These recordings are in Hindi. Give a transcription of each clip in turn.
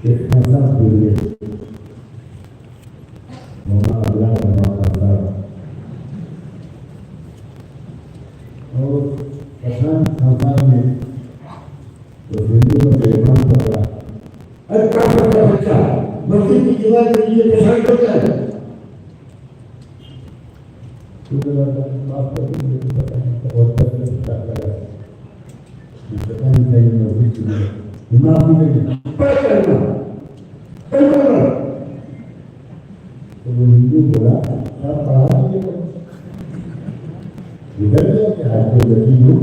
एक ऐसा बोलिए ममा अल्लाह का और पठान खानदान में तो हिंदू का बेईमान हो रहा है। अरे क्या करता है बच्चा, मस्जिद की दीवार के नीचे पेशाब करता है। माफ कर मुझे पता नहीं और पता नहीं क्या लगा पता नहीं चाहिए मस्जिद में माफ नहीं करना तो वो हिंदू बोला आप पढ़ा दीजिए इधर क्या आपको यकीन हो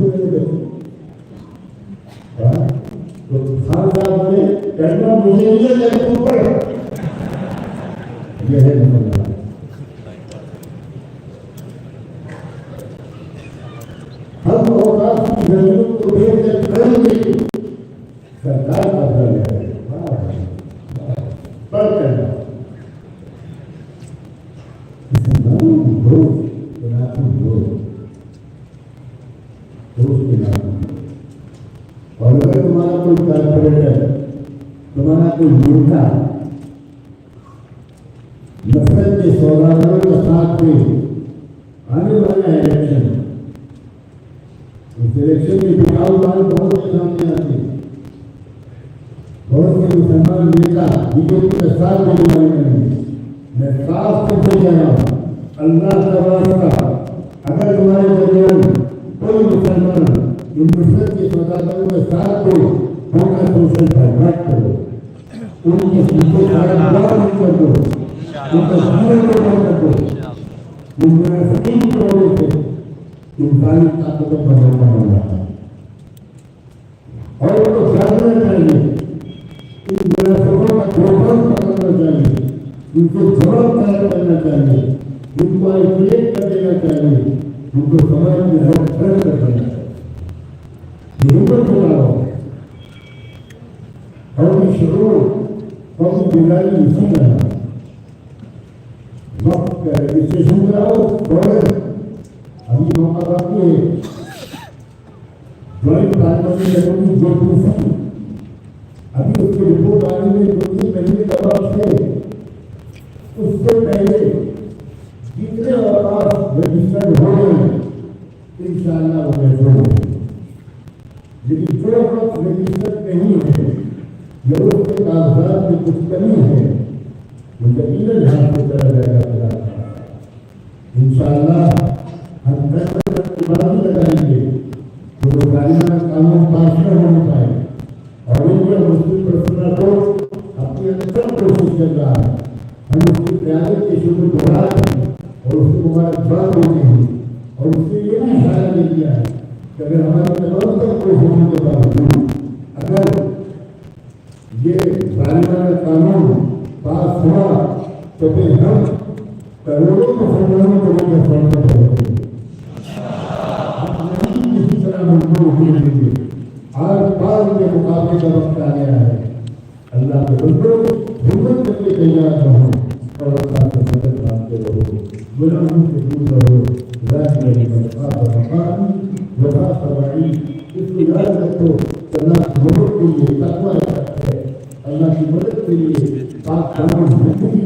तो खान साहब ने कहना मुझे ये ऊपर यह है नंबर हम औकात की जरूरत को देख करेंगे सरकार का कर पर करना और अगर तुम्हारा कोई कॉर्पोरेटर तुम्हारा कोई नेता नफरत के सौदागरों का साथ में आने वाला इलेक्शन उस इलेक्शन में बिकाऊ माल बहुत से सामने आते बहुत से मुसलमान नेता बीजेपी का साथ देने वाले नहीं। मैं साफ करके कह रहा हूँ अल्लाह का वास्ता अगर तुम्हारे दरमियान कोई मुसलमान इन नफरत के सौदागरों के साथ दो उनका शोषण बर्बाद करो उनकी चीजों का बर्बाद कर दो उनका जीवन को बंद कर दो उनमें सभी करोड़ों से इंसानी ताकतों का मौका मिल रहा है और उनको जानना चाहिए इन मुनाफिकों का धोखा पकड़ना चाहिए उनको जवाब तैयार करना चाहिए उनको आइसोलेट कर देना चाहिए उनको समाज में हर कर देना चाहिए हिम्मत बनाओ और शुरू और बीमारी इसी में वक्त रजिस्ट्रेशन कराओ और अभी मौका बाकी है ज्वाइंट पार्लियामेंट असेंबली जो दूसरी अभी उसकी रिपोर्ट आने में 2-3 महीने का वक्त है। उससे पहले जितने आवास रजिस्टर्ड हो गए इंशाअल्लाह वो महसूस होंगे लेकिन जो वक्त रजिस्टर्ड नहीं है या उसके कागजात में कुछ कमी है वो यकीनन हाथ से चला जाएगा इंशाअल्लाह हम 10 मिनट की बात लगाएंगे तो वो गालिमा कानून पास न होने पाए और इंडिया मुस्लिम पर्सनल कोर्ट अपनी अंतर कोशिश कर रहा है। हम उसकी क्यादत के शुरू दोहरा हैं और उसको मुबारकबाद देते हैं और उससे ये भी इशारा दे दिया है कि अगर हमारी तमाम तक कोई होने के बावजूद अगर ये गालिमा कानून पास हुआ तो फिर हम करोड़ों मुसलमानों को लेकर फैसला करेंगे किसी तरह मंजूर होने देंगे। आज बार के मुकाबले का वक्त आ गया है। अल्लाह के बंदों हिम्मत करके तैयार रहो और अल्लाह से मदद मांगते रहो गुनाहों से दूर रहो वफा फरमाई इसको याद रखो अल्लाह के लिए तकवा है अल्लाह की मदद के लिए पाक दामन जिंदगी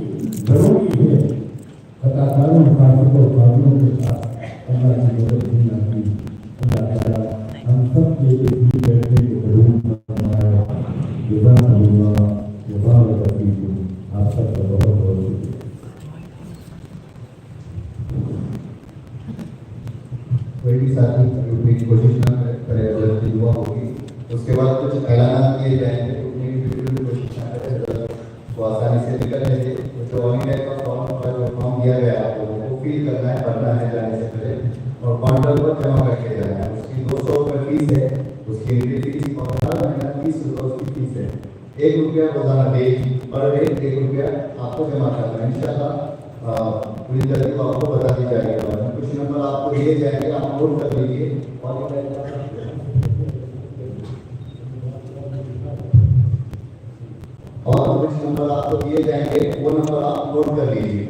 जरूरी है। खताकारों फासिकों फासिलों के साथ अल्लाह की मदद भी ना की अल्लाह ताला हम सब के इसी बैठने को कबूल फरमाए। जज़ाकल्लाह व बारक फीकुम। आप सबका बहुत बहुत शुक्रिया। कोई भी साथी अपनी कोशिश ना करे गलत की दुआ होगी उसके बाद कुछ ऐलान किए जाएंगे अपनी बिल्कुल कोशिश ना करें तो आसानी से निकल लेंगे। तो ऑनलाइन का फॉर्म दिया गया है आपको वो फिल करना है भरना है जाने से पहले और काउंटर पर जमा करके जाना है। उसकी 200 रुपये फीस है उसकी एंट्री फीस और हर महीना 30 रुपये उसकी फीस है। 1 रुपया रोजाना डे पर डे 1 रुपया आपको जमा करना है। इंशाल्लाह पूरी जल्दी तो आपको बता दी जाएगी। कुछ नंबर आपको दिए जाएंगे आप नोट कर लीजिए और कुछ नंबर आपको दिए जाएंगे वो नंबर आप नोट कर लीजिए।